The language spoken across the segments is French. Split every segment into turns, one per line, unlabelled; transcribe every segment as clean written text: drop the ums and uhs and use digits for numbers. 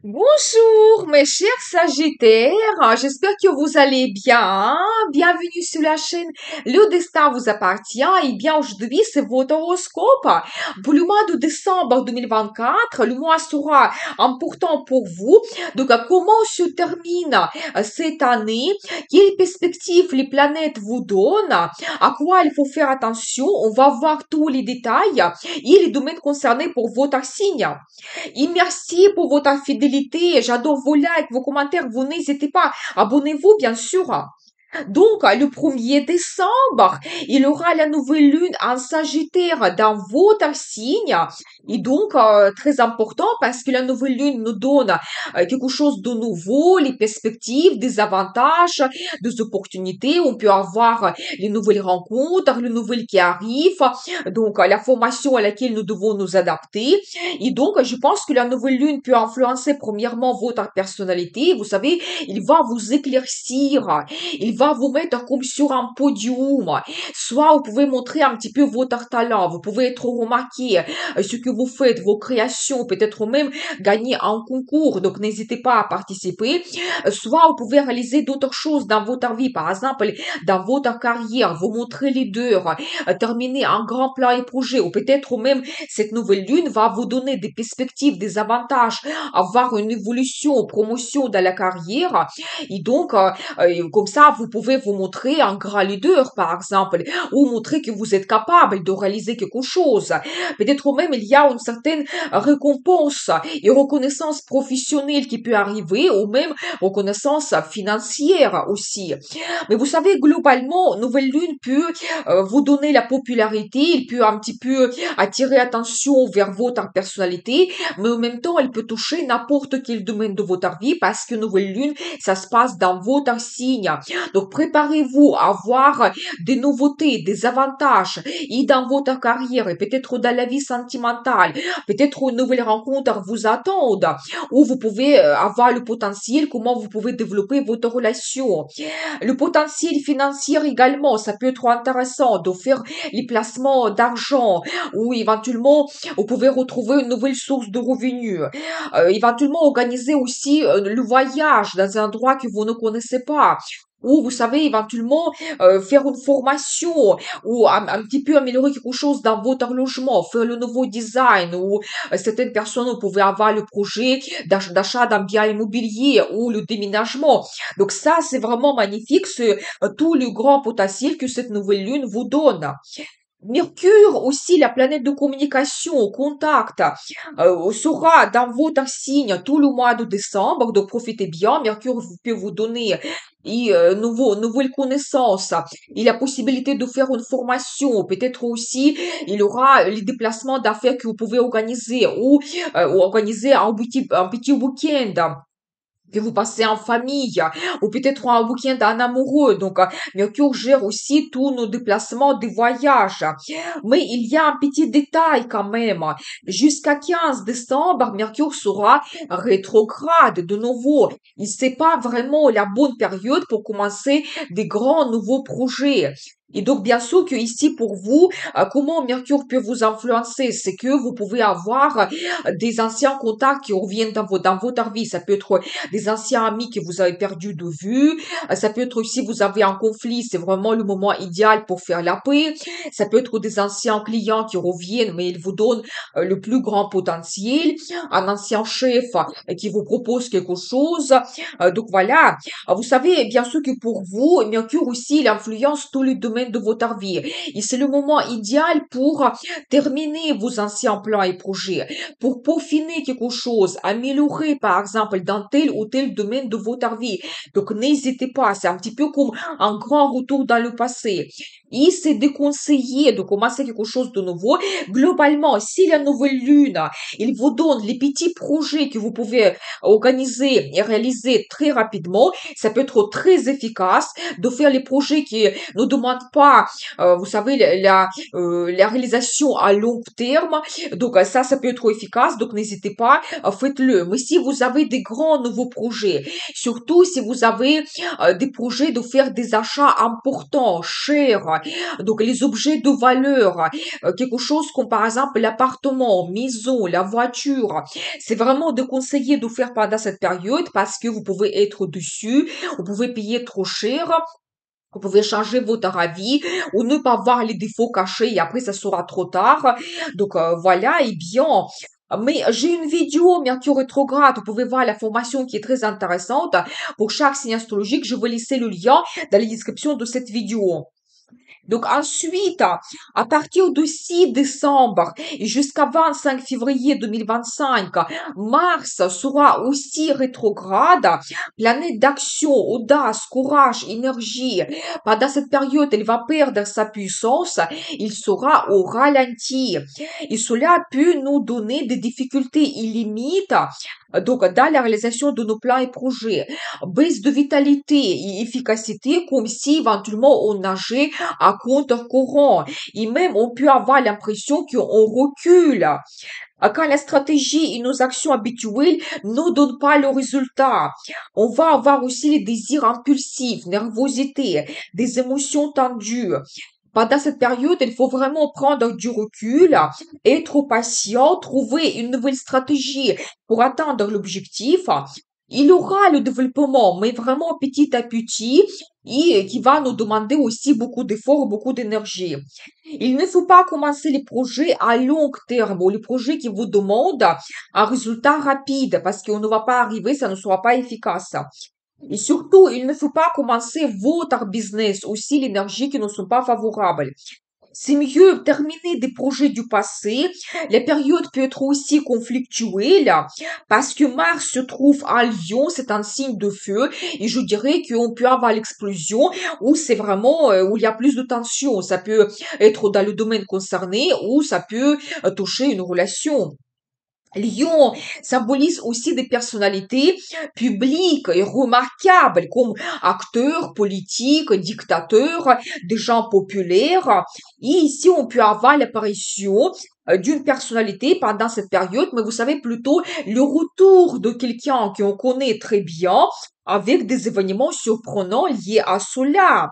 Bonjour, mes chers Sagittaires. J'espère que vous allez bien. Bienvenue sur la chaîne Le Destin vous appartient. Et bien, aujourd'hui, c'est votre horoscope. Pour le mois de décembre 2024, le mois sera important pour vous. Donc, comment se termine cette année? Quelles perspectives les planètes vous donnent? À quoi il faut faire attention? On va voir tous les détails et les domaines concernés pour votre signe. Et merci pour votre fidélité. J'adore vos likes, vos commentaires. Vous n'hésitez pas. Abonnez-vous, bien sûr. Donc, le 1er décembre, il aura la nouvelle lune en Sagittaire dans votre signe. Et donc, très important parce que la nouvelle lune nous donne quelque chose de nouveau, les perspectives, des avantages, des opportunités. On peut avoir les nouvelles rencontres, les nouvelles qui arrivent. Donc, la formation à laquelle nous devons nous adapter. Et donc, je pense que la nouvelle lune peut influencer premièrement votre personnalité. Vous savez, il va vous éclaircir. Il va vous mettre comme sur un podium. Soit vous pouvez montrer un petit peu votre talent, vous pouvez être remarqué, ce que vous faites, vos créations, peut-être même gagner un concours, donc n'hésitez pas à participer. Soit vous pouvez réaliser d'autres choses dans votre vie, par exemple, dans votre carrière, vous montrer leader, terminer un grand plan et projet, ou peut-être même cette nouvelle lune va vous donner des perspectives, des avantages, avoir une évolution, promotion dans la carrière. Et donc, comme ça, vous pouvez vous montrer un grand leader, par exemple, ou montrer que vous êtes capable de réaliser quelque chose. Peut-être même il y a une certaine récompense et reconnaissance professionnelle qui peut arriver, ou même reconnaissance financière aussi. Mais vous savez, globalement, Nouvelle Lune peut vous donner la popularité, il peut un petit peu attirer attention vers votre personnalité, mais en même temps, elle peut toucher n'importe quel domaine de votre vie parce que Nouvelle Lune, ça se passe dans votre signe. Donc, préparez-vous à voir des nouveautés, des avantages et dans votre carrière et peut-être dans la vie sentimentale. Peut-être une nouvelle rencontre vous attendent ou vous pouvez avoir le potentiel, comment vous pouvez développer votre relation. Le potentiel financier également, ça peut être intéressant de faire les placements d'argent ou éventuellement vous pouvez retrouver une nouvelle source de revenus. Éventuellement organiser aussi le voyage dans un endroit que vous ne connaissez pas. Ou vous savez éventuellement faire une formation ou un petit peu améliorer quelque chose dans votre logement, faire le nouveau design ou certaines personnes vous pouvez avoir le projet d'achat d'un bien immobilier ou le déménagement. Donc ça c'est vraiment magnifique, c'est tout le grand potentiel que cette nouvelle lune vous donne. Mercure aussi, la planète de communication, contact, sera dans votre signe tout le mois de décembre, donc profitez bien. Mercure peut vous donner nouvelles connaissances et la possibilité de faire une formation. Peut-être aussi, il y aura les déplacements d'affaires que vous pouvez organiser ou organiser un petit week-end que vous passez en famille, ou peut-être un week-end en amoureux. Donc, Mercure gère aussi tous nos déplacements, des voyages. Mais il y a un petit détail quand même. Jusqu'à 15 décembre, Mercure sera rétrograde de nouveau. Et c'est pas vraiment la bonne période pour commencer des grands nouveaux projets. Et donc, bien sûr que ici, pour vous, comment Mercure peut vous influencer? C'est que vous pouvez avoir des anciens contacts qui reviennent dans votre vie. Ça peut être des anciens amis que vous avez perdu de vue. Ça peut être aussi vous avez un conflit, c'est vraiment le moment idéal pour faire la paix. Ça peut être des anciens clients qui reviennent, mais ils vous donnent le plus grand potentiel. Un ancien chef qui vous propose quelque chose. Donc voilà. Vous savez, bien sûr que pour vous, Mercure aussi, il influence tous les domaines de votre vie. Et c'est le moment idéal pour terminer vos anciens plans et projets, pour peaufiner quelque chose, améliorer par exemple dans tel ou tel domaine de votre vie. Donc n'hésitez pas, c'est un petit peu comme un grand retour dans le passé. Et c'est déconseillé de commencer quelque chose de nouveau. Globalement, si la nouvelle lune, il vous donne les petits projets que vous pouvez organiser et réaliser très rapidement, ça peut être très efficace de faire les projets qui ne demandent pas, vous savez, la réalisation à long terme. Donc ça peut être efficace. Donc n'hésitez pas, faites-le. Mais si vous avez des grands nouveaux projets, surtout si vous avez des projets de faire des achats importants, chers, Donc, les objets de valeur, quelque chose comme par exemple l'appartement, maison, la voiture. C'est vraiment déconseillé de faire pendant cette période parce que vous pouvez être dessus, vous pouvez payer trop cher. Vous pouvez changer votre avis ou ne pas voir les défauts cachés et après ça sera trop tard. Donc voilà, et bien. Mais j'ai une vidéo Mercure rétrograde. Vous pouvez voir la formation qui est très intéressante pour chaque signe astrologique. Je vais laisser le lien dans la description de cette vidéo. Donc ensuite, à partir du 6 décembre et jusqu'à 25 février 2025, Mars sera aussi rétrograde, planète d'action, audace, courage, énergie. Pendant cette période, elle va perdre sa puissance, il sera au ralenti. Et cela peut nous donner des difficultés illimites, donc dans la réalisation de nos plans et projets. Baisse de vitalité et efficacité, comme si éventuellement on nageait à contre-courant. Et même, on peut avoir l'impression qu'on recule. Quand la stratégie et nos actions habituelles ne donnent pas le résultat, on va avoir aussi les désirs impulsifs, nervosité, des émotions tendues. Pendant cette période, il faut vraiment prendre du recul, être patient, trouver une nouvelle stratégie pour atteindre l'objectif. Il y aura le développement, mais vraiment petit à petit, et qui va nous demander aussi beaucoup d'efforts, beaucoup d'énergie. Il ne faut pas commencer les projets à long terme ou les projets qui vous demandent un résultat rapide parce qu'on ne va pas arriver, ça ne sera pas efficace. Et surtout, il ne faut pas commencer votre business, aussi l'énergie qui ne sont pas favorables. C'est mieux terminer des projets du passé. La période peut être aussi conflictuelle parce que Mars se trouve à Lion, c'est un signe de feu et je dirais qu'on peut avoir l'explosion où c'est vraiment où il y a plus de tension. Ça peut être dans le domaine concerné ou ça peut toucher une relation. Lion symbolise aussi des personnalités publiques et remarquables comme acteurs, politiques, dictateurs, des gens populaires. Et ici, on peut avoir l'apparition d'une personnalité pendant cette période, mais vous savez plutôt le retour de quelqu'un qu'on connaît très bien avec des événements surprenants liés à cela.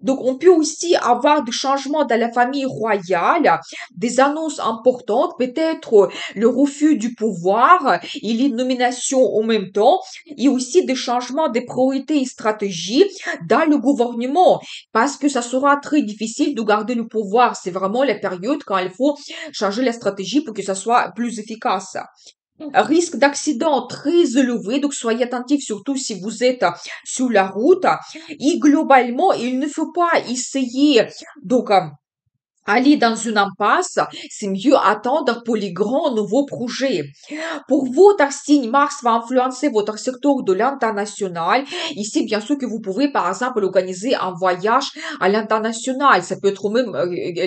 Donc, on peut aussi avoir des changements dans la famille royale, des annonces importantes, peut-être le refus du pouvoir et les nominations en même temps, et aussi des changements des priorités et stratégies dans le gouvernement, parce que ça sera très difficile de garder le pouvoir. C'est vraiment la période quand il faut changer la stratégie pour que ça soit plus efficace. Risque d'accident très élevé, donc soyez attentifs surtout si vous êtes sur la route. Et globalement, il ne faut pas essayer donc aller dans une impasse, c'est mieux attendre pour les grands nouveaux projets. Pour votre signe, Mars va influencer votre secteur de l'international. Ici, bien sûr que vous pouvez, par exemple, organiser un voyage à l'international. Ça peut être même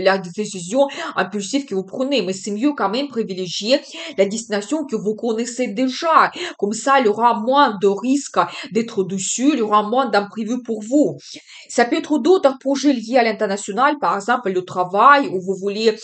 la décision impulsive que vous prenez, mais c'est mieux quand même privilégier la destination que vous connaissez déjà. Comme ça, il y aura moins de risques d'être dessus, il y aura moins d'imprévus pour vous. Ça peut être d'autres projets liés à l'international, par exemple le travail, où vous voulez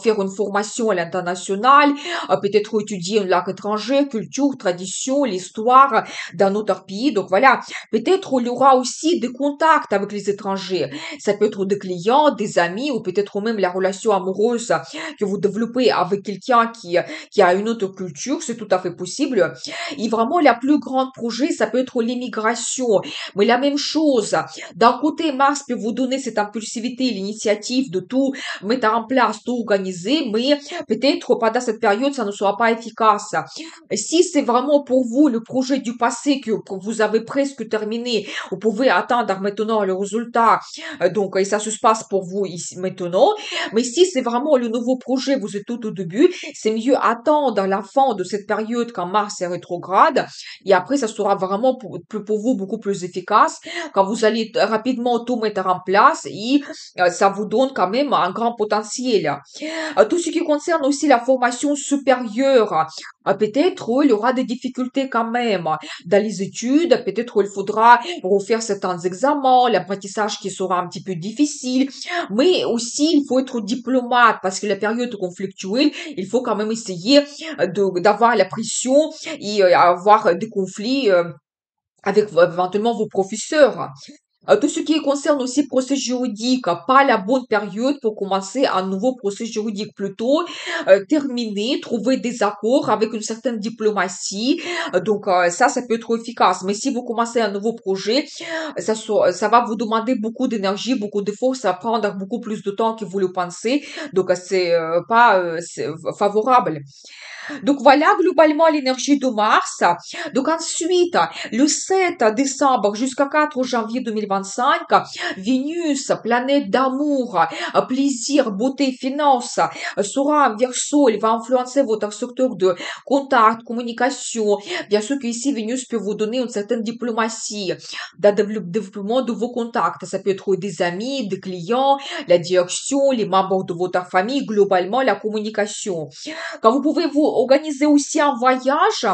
faire une formation à l'international, peut-être étudier une langue étrangère, culture, tradition, l'histoire d'un autre pays. Donc voilà, peut-être il y aura aussi des contacts avec les étrangers. Ça peut être des clients, des amis, ou peut-être même la relation amoureuse que vous développez avec quelqu'un qui a une autre culture, c'est tout à fait possible. Et vraiment, la plus grande projet, ça peut être l'immigration. Mais la même chose, d'un côté, Mars peut vous donner cette impulsivité, l'initiative de tout mettre en place, tout organiser, mais peut-être pendant cette période, ça ne sera pas efficace. Et si c'est vraiment pour vous le projet du passé que vous avez presque terminé, vous pouvez attendre maintenant le résultat. Donc, et ça se passe pour vous ici maintenant. Mais si c'est vraiment le nouveau projet, vous êtes tout au début, c'est mieux attendre la fin de cette période quand Mars est rétrograde. Et après, ça sera vraiment pour vous beaucoup plus efficace quand vous allez rapidement tout mettre en place et ça vous donne quand même un grand potentiel. Tout ce qui concerne aussi la formation supérieure, peut-être il y aura des difficultés quand même dans les études, peut-être il faudra refaire certains examens, l'apprentissage qui sera un petit peu difficile, mais aussi il faut être diplomate parce que la période conflictuelle, il faut quand même essayer d'avoir la pression et avoir des conflits avec éventuellement vos professeurs. Tout ce qui concerne aussi procès juridique, pas la bonne période pour commencer un nouveau procès juridique. Plutôt, terminer, trouver des accords avec une certaine diplomatie. Ça peut être efficace. Mais si vous commencez un nouveau projet, ça va vous demander beaucoup d'énergie, beaucoup d'efforts, ça va prendre beaucoup plus de temps que vous le pensez. C'est pas c'est favorable. Donc voilà globalement l'énergie de Mars. Donc ensuite, le 7 décembre jusqu'à 4 janvier 2025, Vénus, planète d'amour, plaisir, beauté, finance, sera en Verseau. Elle va influencer votre secteur de contact, communication. Bien sûr qu'ici, Vénus peut vous donner une certaine diplomatie dans le développement de vos contacts. Ça peut être des amis, des clients, la direction, les membres de votre famille, globalement la communication. Quand vous pouvez vous organiser aussi un voyage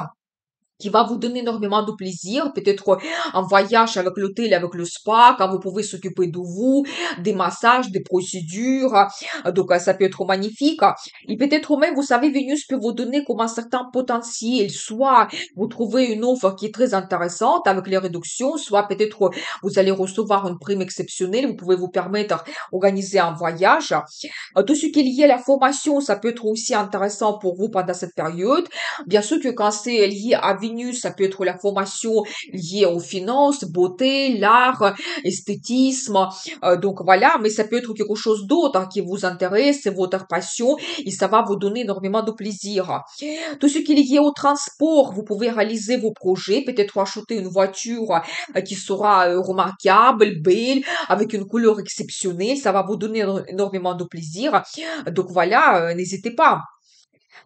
qui va vous donner énormément de plaisir, peut-être un voyage avec l'hôtel, avec le spa, quand vous pouvez s'occuper de vous, des massages, des procédures, ça peut être magnifique. Et peut-être même, vous savez, Vénus peut vous donner comme un certain potentiel, soit vous trouvez une offre qui est très intéressante avec les réductions, soit peut-être vous allez recevoir une prime exceptionnelle, vous pouvez vous permettre d'organiser un voyage. Tout ce qui est lié à la formation, ça peut être aussi intéressant pour vous pendant cette période. Bien sûr que quand c'est lié à Vénus, ça peut être la formation liée aux finances, beauté, l'art, esthétisme. Mais ça peut être quelque chose d'autre qui vous intéresse, c'est votre passion et ça va vous donner énormément de plaisir. Tout ce qui est lié au transport, vous pouvez réaliser vos projets, peut-être acheter une voiture qui sera remarquable, belle, avec une couleur exceptionnelle, ça va vous donner énormément de plaisir. N'hésitez pas.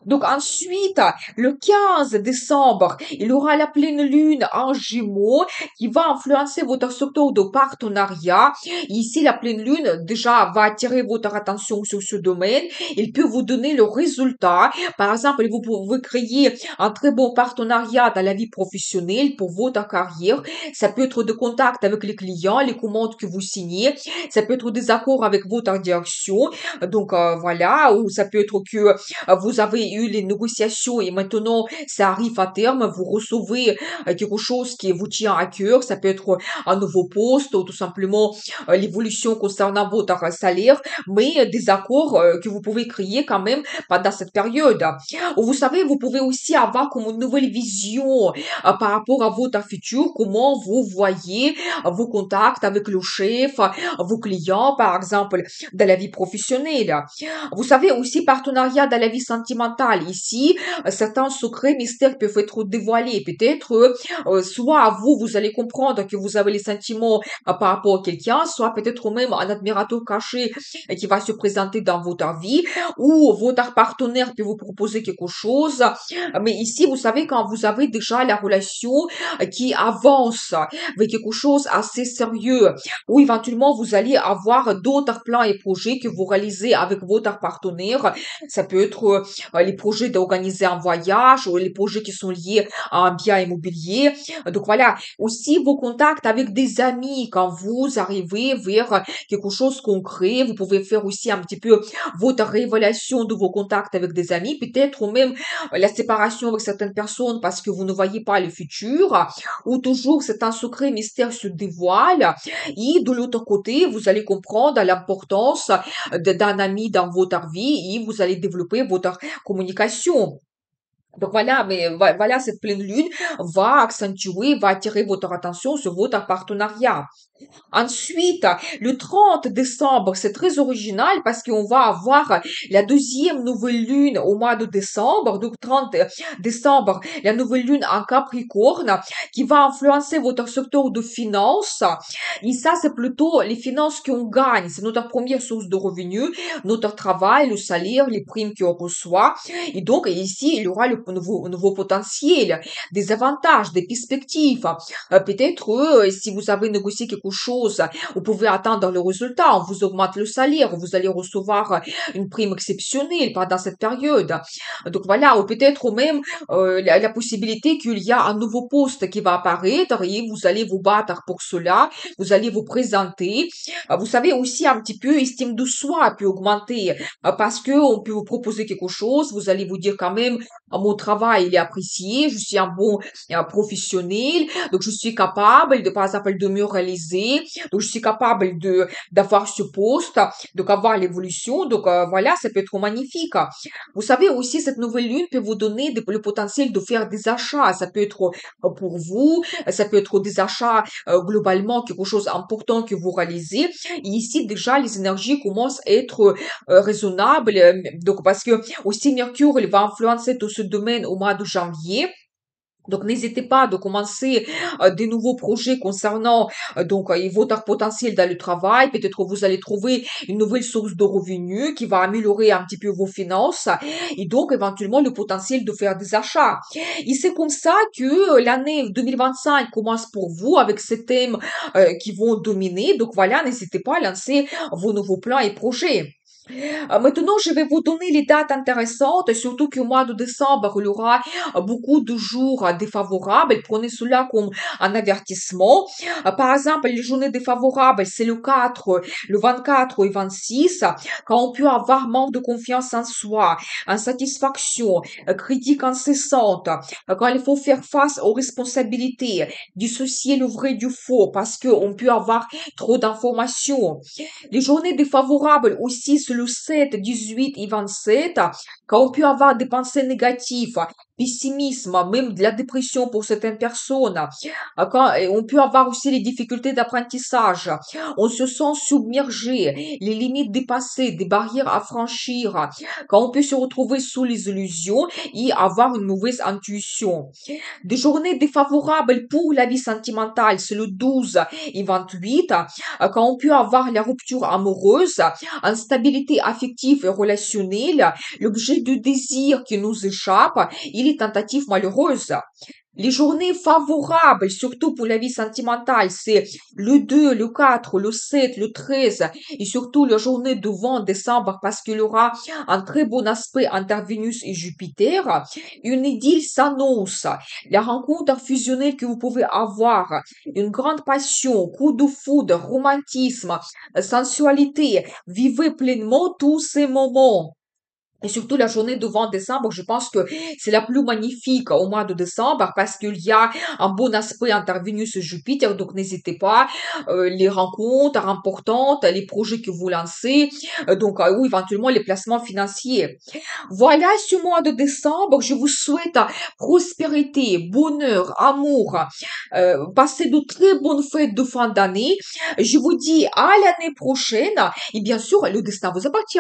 Donc ensuite, le 15 décembre, il y aura la pleine lune en Gémeaux qui va influencer votre secteur de partenariat. Ici, la pleine lune déjà va attirer votre attention sur ce domaine. Il peut vous donner le résultat. Par exemple, vous pouvez créer un très bon partenariat dans la vie professionnelle pour votre carrière. Ça peut être de contact avec les clients, les commandes que vous signez. Ça peut être des accords avec votre direction. Ou ça peut être que vous avez eu les négociations et maintenant ça arrive à terme, vous recevez quelque chose qui vous tient à cœur, ça peut être un nouveau poste ou tout simplement l'évolution concernant votre salaire, mais des accords que vous pouvez créer quand même pendant cette période. Vous savez, vous pouvez aussi avoir comme une nouvelle vision par rapport à votre futur, comment vous voyez vos contacts avec le chef, vos clients, par exemple, dans la vie professionnelle. Vous savez aussi partenariat dans la vie sentimentale. Ici, certains secrets mystères peuvent être dévoilés. Peut-être, soit vous, vous allez comprendre que vous avez les sentiments par rapport à quelqu'un, soit peut-être même un admirateur caché qui va se présenter dans votre vie, ou votre partenaire peut vous proposer quelque chose. Mais ici, vous savez, quand vous avez déjà la relation qui avance avec quelque chose assez sérieux, ou éventuellement vous allez avoir d'autres plans et projets que vous réalisez avec votre partenaire. Ça peut être les projets d'organiser un voyage ou les projets qui sont liés à un bien immobilier. Aussi vos contacts avec des amis quand vous arrivez vers quelque chose de concret. Vous pouvez faire aussi un petit peu votre révélation de vos contacts avec des amis, peut-être même la séparation avec certaines personnes parce que vous ne voyez pas le futur, ou toujours c'est un secret mystère se dévoile. Et de l'autre côté, vous allez comprendre l'importance d'un ami dans votre vie et vous allez développer votre communication. Cette pleine lune va accentuer, va attirer votre attention sur votre partenariat. Ensuite, le 30 décembre, c'est très original parce qu'on va avoir la deuxième nouvelle lune au mois de décembre, donc 30 décembre, la nouvelle lune en Capricorne qui va influencer votre secteur de finances. Et ça, c'est plutôt les finances qu'on gagne. C'est notre première source de revenus, notre travail, le salaire, les primes qu'on reçoit. Et donc, ici, il y aura le nouveau potentiel, des avantages, des perspectives. Peut-être, si vous avez négocié quelque chose, vous pouvez attendre le résultat, on vous augmente le salaire, vous allez recevoir une prime exceptionnelle pendant cette période. Ou peut-être même la possibilité qu'il y a un nouveau poste qui va apparaître et vous allez vous battre pour cela, vous allez vous présenter. Vous savez aussi un petit peu, estime de soi peut augmenter parce que on peut vous proposer quelque chose, vous allez vous dire quand même, mon mon travail, il est apprécié, je suis un bon professionnel, donc je suis capable de, par exemple, de me réaliser, donc je suis capable d'avoir ce poste, donc avoir l'évolution, donc voilà, ça peut être magnifique. Vous savez aussi, cette nouvelle lune peut vous donner le potentiel de faire des achats, ça peut être pour vous, ça peut être des achats globalement, quelque chose d'important que vous réalisez. Et ici, déjà, les énergies commencent à être raisonnables, donc parce que aussi Mercure, il va influencer tout ce domaine au mois de janvier. Donc, n'hésitez pas de commencer des nouveaux projets concernant votre potentiel dans le travail. Peut-être que vous allez trouver une nouvelle source de revenus qui va améliorer un petit peu vos finances et donc éventuellement le potentiel de faire des achats. Et c'est comme ça que l'année 2025 commence pour vous avec ces thèmes qui vont dominer. Donc voilà, n'hésitez pas à lancer vos nouveaux plans et projets. Maintenant, je vais vous donner les dates intéressantes, surtout qu'au mois de décembre, il y aura beaucoup de jours défavorables. Prenez cela comme un avertissement. Par exemple, les journées défavorables, c'est le 4, le 24 et 26, quand on peut avoir manque de confiance en soi, insatisfaction, critique incessante, quand il faut faire face aux responsabilités, dissocier le vrai du faux, parce qu'on peut avoir trop d'informations. Les journées défavorables aussi, c'est le 7, 18 et 27, quand on peut avoir des pensées négatives, pessimisme, même de la dépression pour certaines personnes. Et on peut avoir aussi les difficultés d'apprentissage. On se sent submergé, les limites dépassées, des barrières à franchir. Quand on peut se retrouver sous les illusions et avoir une mauvaise intuition. Des journées défavorables pour la vie sentimentale, c'est le 12 et 28, quand on peut avoir la rupture amoureuse, instabilité affective et relationnelle, l'objet du désir qui nous échappe et les tentatives malheureuses. Les journées favorables, surtout pour la vie sentimentale, c'est le 2, le 4, le 7, le 13 et surtout la journée de 20 décembre parce qu'il y aura un très bon aspect entre Vénus et Jupiter. Une idylle s'annonce, la rencontre fusionnelle que vous pouvez avoir, une grande passion, coup de foudre, romantisme, sensualité. Vivez pleinement tous ces moments. Et surtout la journée de 20 décembre, je pense que c'est la plus magnifique au mois de décembre parce qu'il y a un bon aspect entre Vénus et Jupiter. Donc n'hésitez pas, les rencontres importantes, les projets que vous lancez, ou éventuellement les placements financiers. Voilà ce mois de décembre. Je vous souhaite prospérité, bonheur, amour. Passez de très bonnes fêtes de fin d'année. Je vous dis à l'année prochaine. Et bien sûr, le destin vous appartient.